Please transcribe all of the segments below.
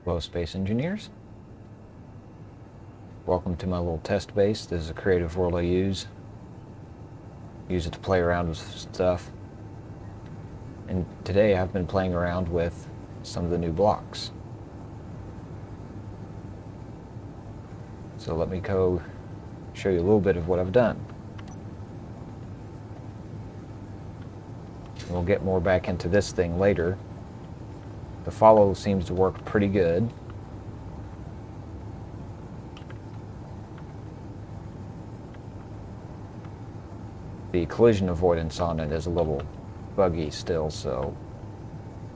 Hello, Space Engineers. Welcome to my little test base. This is a creative world I use. Use it to play around with stuff. And today I've been playing around with some of the new blocks. So let me go show you a little bit of what I've done. We'll get more back into this thing later. The follow seems to work pretty good. The collision avoidance on it is a little buggy still, so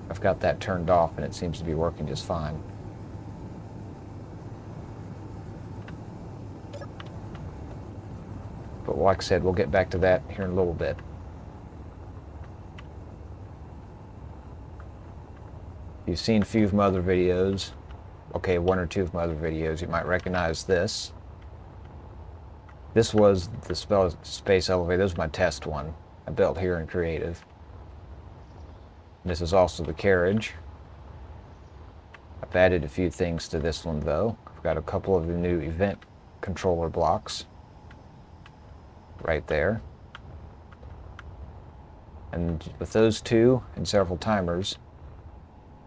I've got that turned off and it seems to be working just fine. But like I said, we'll get back to that here in a little bit. You've seen a few of my other videos, okay, one or two of my other videos, you might recognize this. This was the space elevator. This was my test one I built here in Creative. This is also the carriage. I've added a few things to this one though. I've got a couple of the new event controller blocks right there. And with those two and several timers,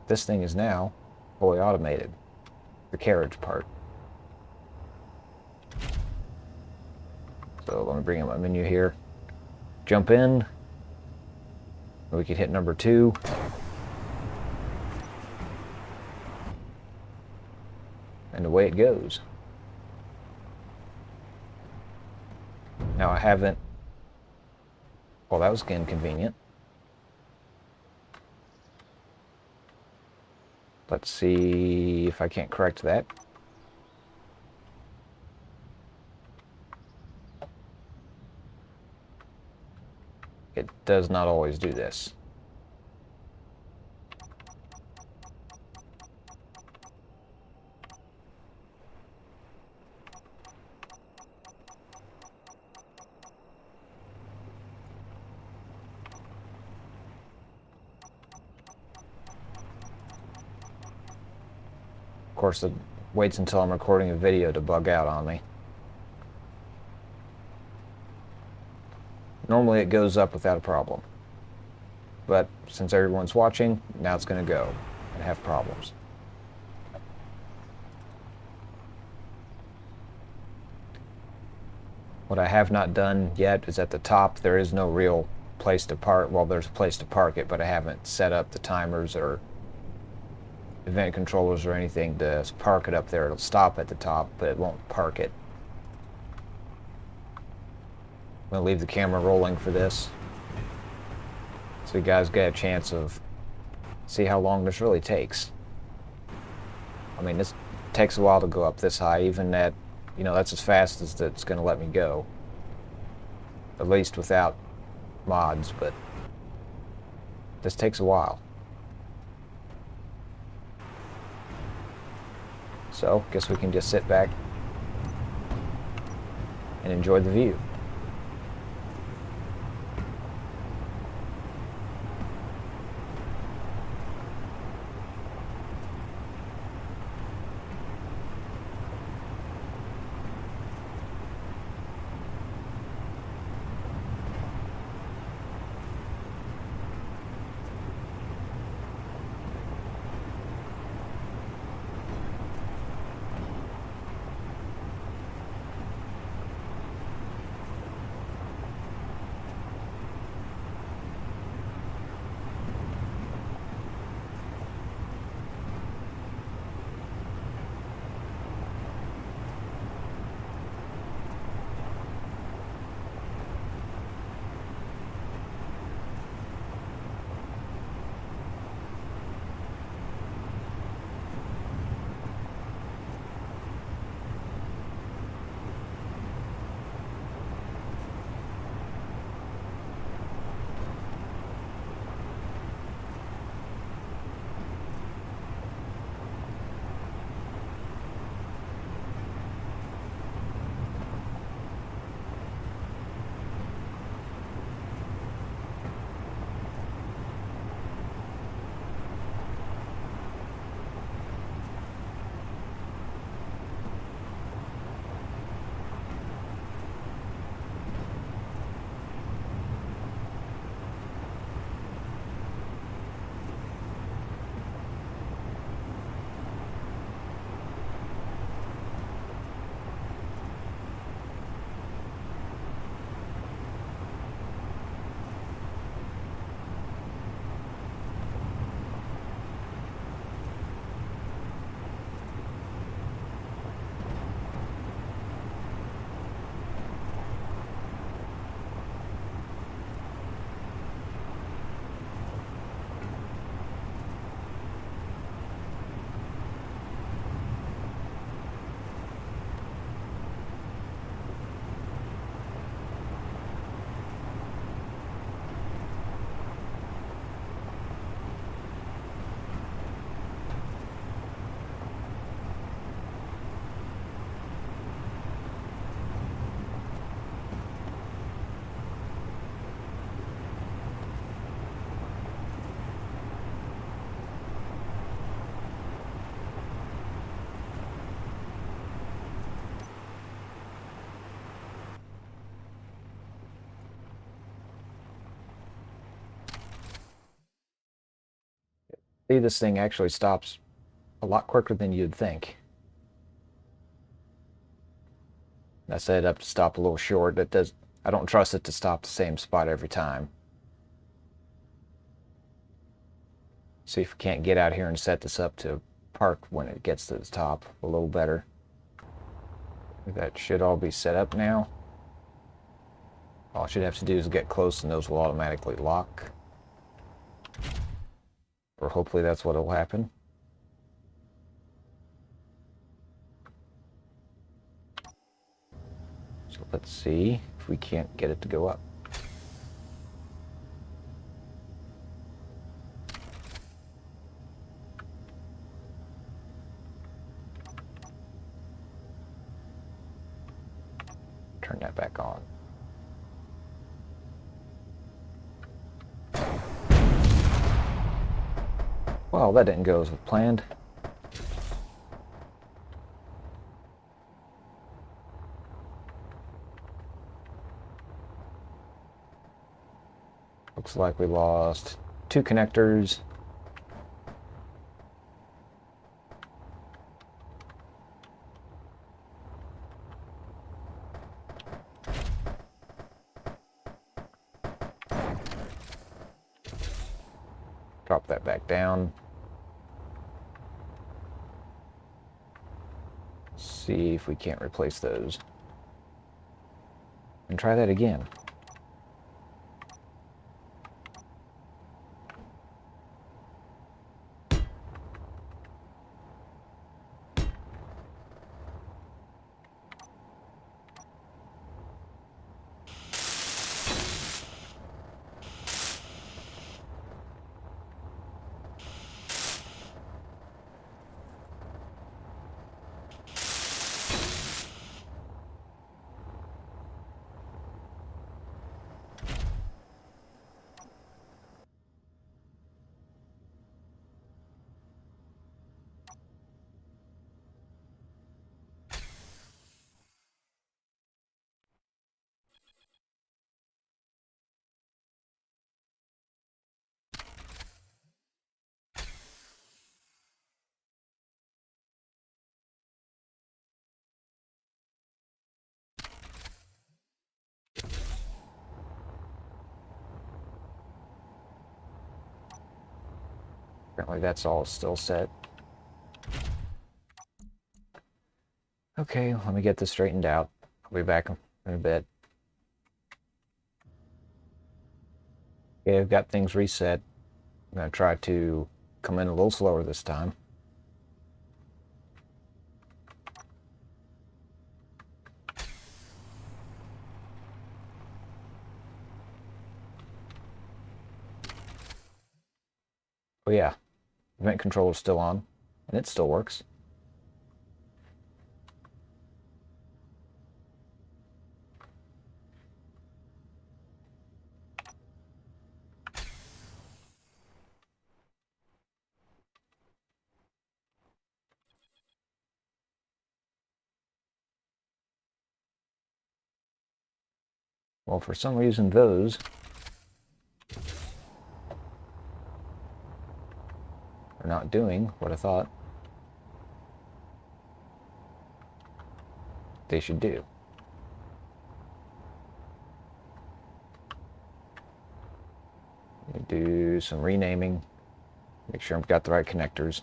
this thing is now fully automated, the carriage part. So let me bring up my menu here. Jump in. We could hit number 2. And away it goes. Now I haven't... Well, that was inconvenient. Let's see if I can't correct that. It does not always do this. Of course, it waits until I'm recording a video to bug out on me. Normally it goes up without a problem. But since everyone's watching, now it's going to go and have problems. What I have not done yet is at the top there is no real place to park. Well, there's a place to park it, but I haven't set up the timers or event controllers or anything to park it up there. It'll stop at the top, but it won't park it. I'm going to leave the camera rolling for this, so you guys get a chance of see how long this really takes. I mean, this takes a while to go up this high, even at, you know, that's as fast as it's going to let me go. At least without mods, but this takes a while. So, guess we can just sit back and enjoy the view. See, this thing actually stops a lot quicker than you'd think. I set it up to stop a little short. I don't trust it to stop the same spot every time. See if we can't get out here and set this up to park when it gets to the top a little better. That should all be set up now. All I should have to do is get close and those will automatically lock. Or hopefully that's what will happen. So let's see if we can't get it to go up. Turn that back on. Well, that didn't go as planned. Looks like we lost 2 connectors. Drop that back down. See if we can't replace those. And try that again. Apparently that's all still set. Okay, let me get this straightened out. I'll be back in a bit. Okay, I've got things reset. I'm going to try to come in a little slower this time. Oh yeah, vent control is still on, and it still works. Well, for some reason those are not doing what I thought they should do. Let me do some renaming, make sure I've got the right connectors.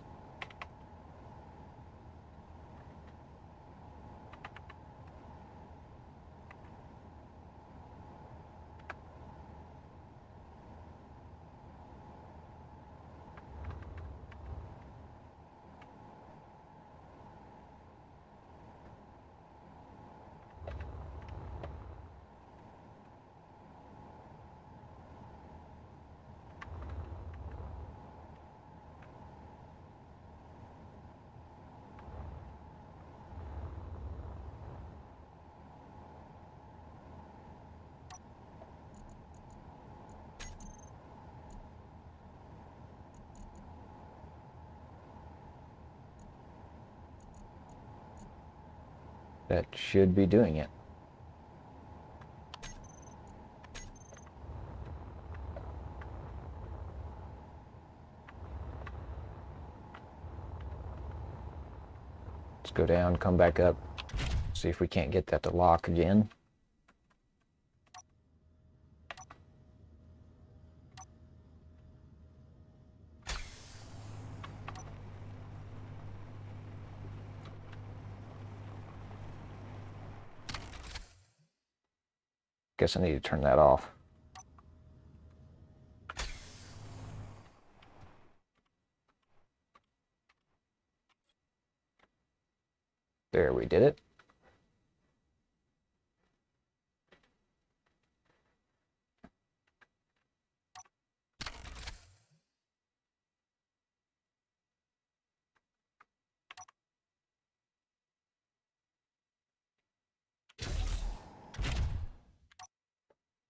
That should be doing it. go down, come back up, see if we can't get that to lock again. Guess I need to turn that off. There, we did it.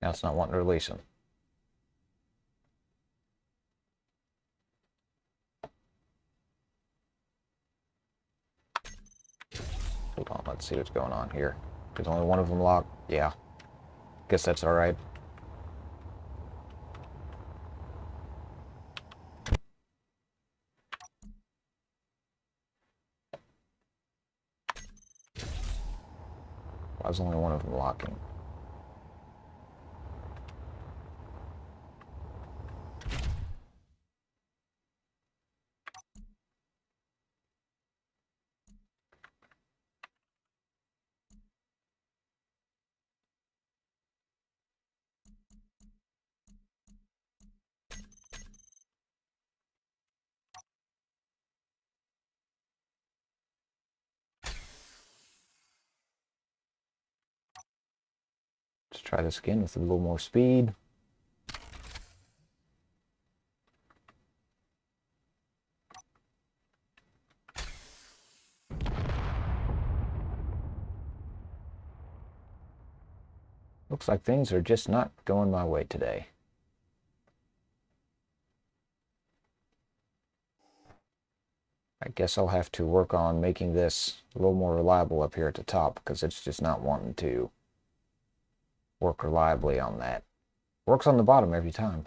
Now it's not wanting to release them. Hold on, let's see what's going on here. There's only one of them locked. Yeah. Guess that's alright. Why is only one of them locking? Let's try this again with a little more speed. Looks like things are just not going my way today. I guess I'll have to work on making this a little more reliable up here at the top, because it's just not wanting to work reliably on that. Works on the bottom every time.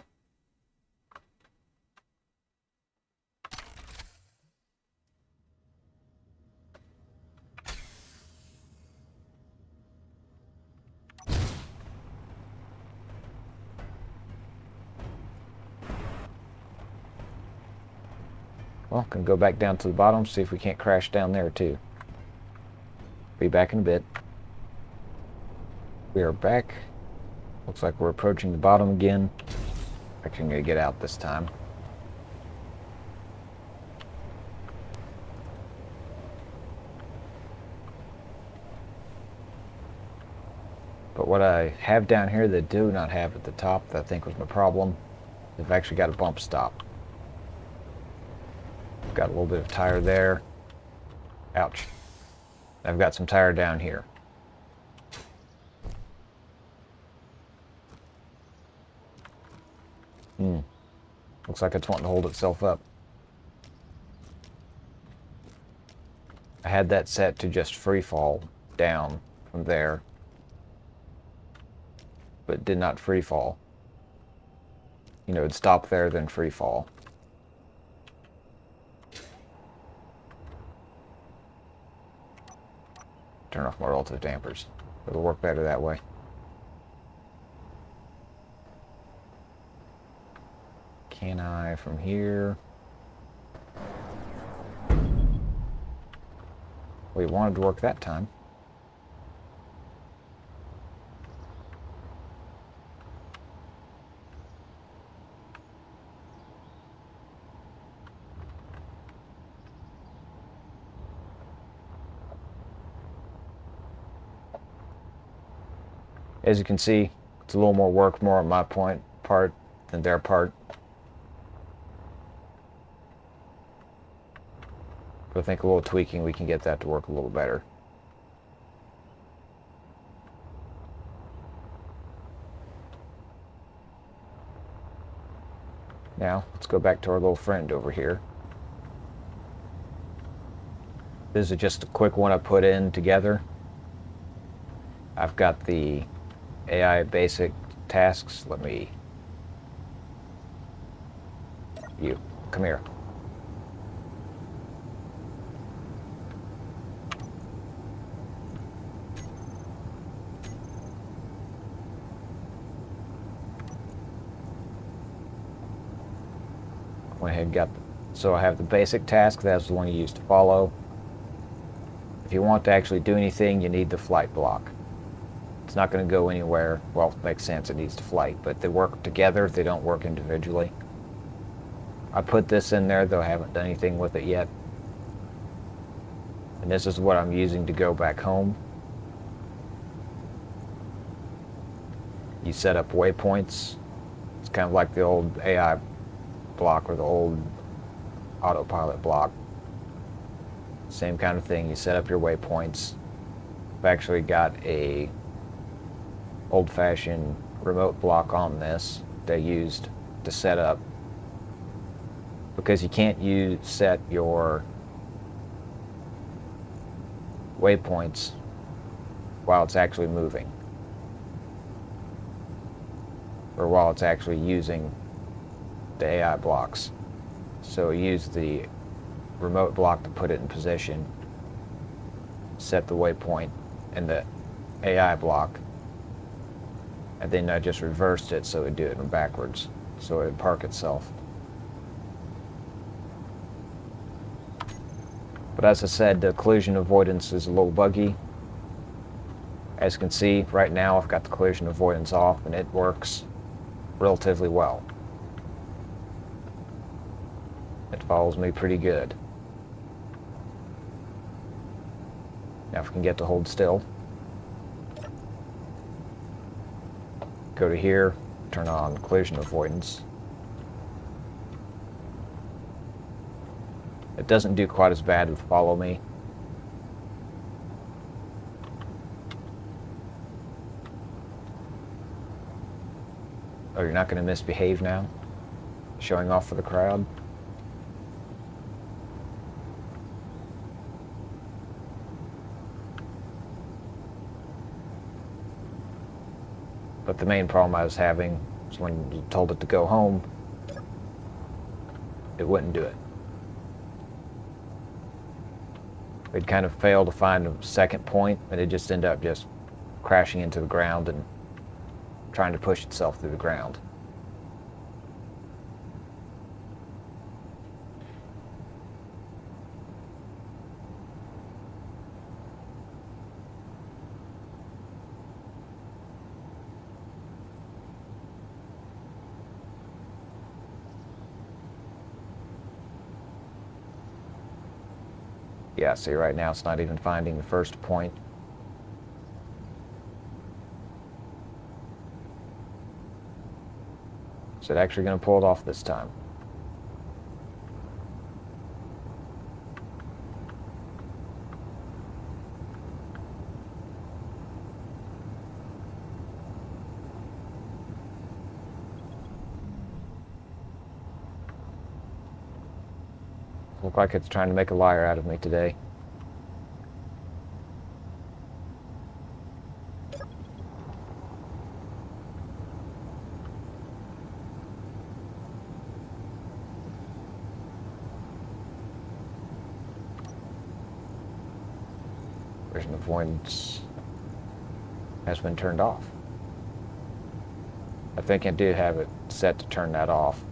Well, can go back down to the bottom, see if we can't crash down there too. Be back in a bit. We are back. Looks like we're approaching the bottom again. Actually, I'm going to get out this time. But what I have down here that I do not have at the top, that I think was my problem, I've actually got a bump stop. Got a little bit of tire there. Ouch. I've got some tire down here. Looks like it's wanting to hold itself up. I had that set to just free fall down from there, but did not free fall. You know, it'd stop there, then free fall. Turn off my relative dampers. It'll work better that way. Can I from here? We wanted to work that time. As you can see, it's a little more work, more on my part than their part. But I think a little tweaking, we can get that to work a little better. Now, let's go back to our little friend over here. This is just a quick one I put in together. I've got the AI basic tasks. Let me... You, come here. went ahead and got so I have the basic task. That's the one you use to follow. If you want to actually do anything, you need the flight block. It's not going to go anywhere. Well, it makes sense, it needs to flight, but they work together, they don't work individually. I put this in there, though I haven't done anything with it yet. And this is what I'm using to go back home. You set up waypoints. It's kind of like the old AI block or the old autopilot block. Same kind of thing. You set up your waypoints. I've actually got a old-fashioned remote block on this they used to set up, because you can't set your waypoints while it's actually moving, or while it's actually using the AI blocks. So use the remote block to put it in position, set the waypoint and the AI block, and then I just reversed it so it would do it in backwards, so it would park itself. But as I said, the collision avoidance is a little buggy. As you can see, right now I've got the collision avoidance off and it works relatively well. It follows me pretty good. Now if we can get to hold still. Go to here, turn on collision avoidance. It doesn't do quite as bad with follow me. Oh, you're not going to misbehave now? Showing off for the crowd? But the main problem I was having was when you told it to go home, it wouldn't do it. We'd kind of failed to find a second point, and it just ended up just crashing into the ground and trying to push itself through the ground. Yeah, see right now it's not even finding the first point. Is it actually going to pull it off this time? Looks like it's trying to make a liar out of me today. Collision avoidance has been turned off. I think I did have it set to turn that off.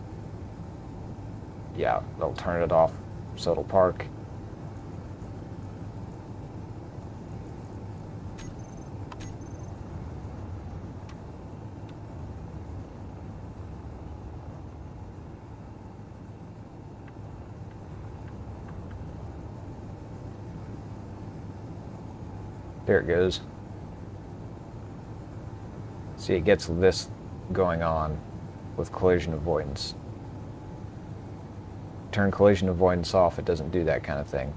Yeah, they'll turn it off so it'll park. There it goes. See, it gets this going on with collision avoidance. Turn collision avoidance off, it doesn't do that kind of thing.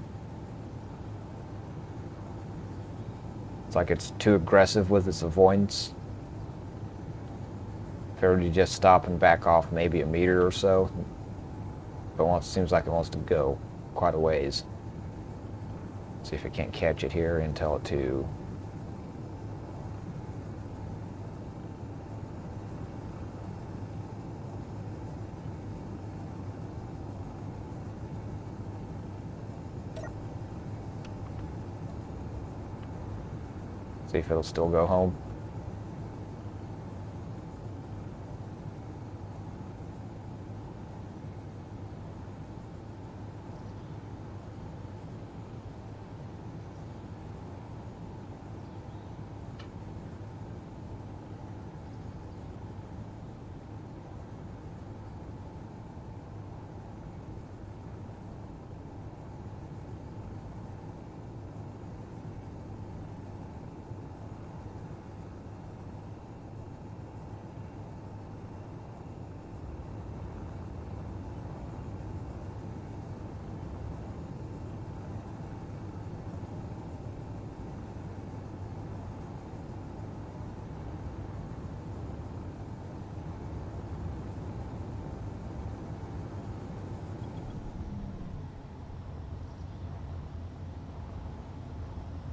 It's like it's too aggressive with its avoidance. If it were to just stop and back off maybe a meter or so, but seems like it wants to go quite a ways. See if it can't catch it here and tell it to. See if it'll still go home.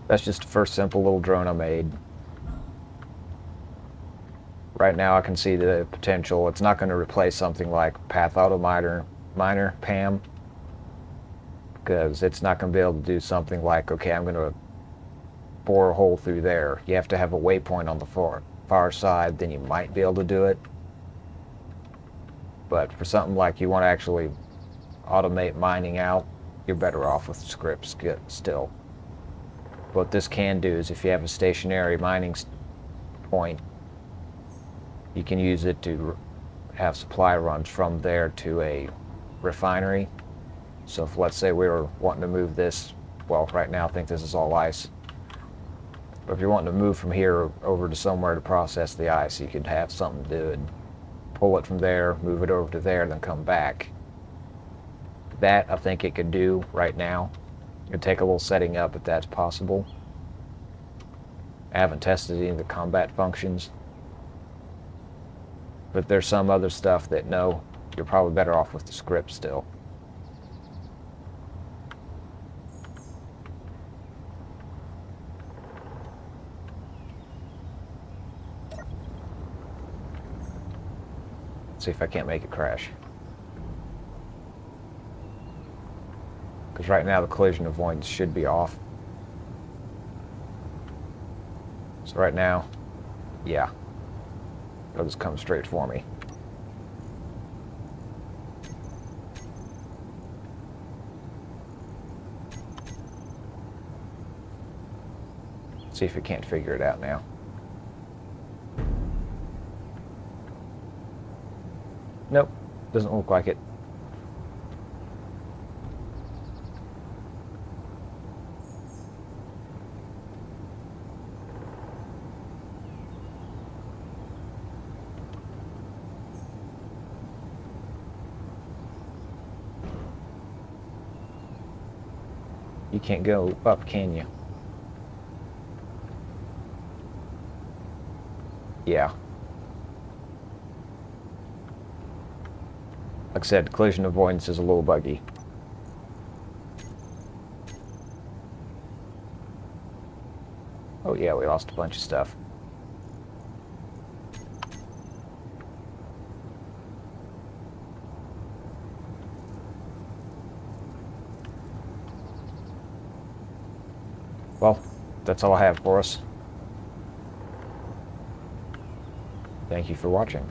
That's just the first simple little drone I made. Right now I can see the potential. It's not going to replace something like Path Auto Miner PAM, because it's not going to be able to do something like, okay, I'm going to bore a hole through there. You have to have a waypoint on the far side, then you might be able to do it. But for something like you want to actually automate mining out, you're better off with scripts still. What this can do is if you have a stationary mining point, you can use it to have supply runs from there to a refinery. So if, let's say, we were wanting to move this, well, right now I think this is all ice, but if you're wanting to move from here over to somewhere to process the ice, you could have something to do and pull it from there, move it over to there, then come back. That I think it could do right now. It'd take a little setting up if that's possible. I haven't tested any of the combat functions, but there's some other stuff that, no, you're probably better off with the script still. See if I can't make it crash. Because right now the collision avoidance should be off. So right now, yeah, it'll just come straight for me. See if it can't figure it out now. Nope, doesn't look like it. You can't go up, can you? Yeah. Like I said, collision avoidance is a little buggy. Oh yeah, we lost a bunch of stuff. Well, that's all I have for us. Thank you for watching.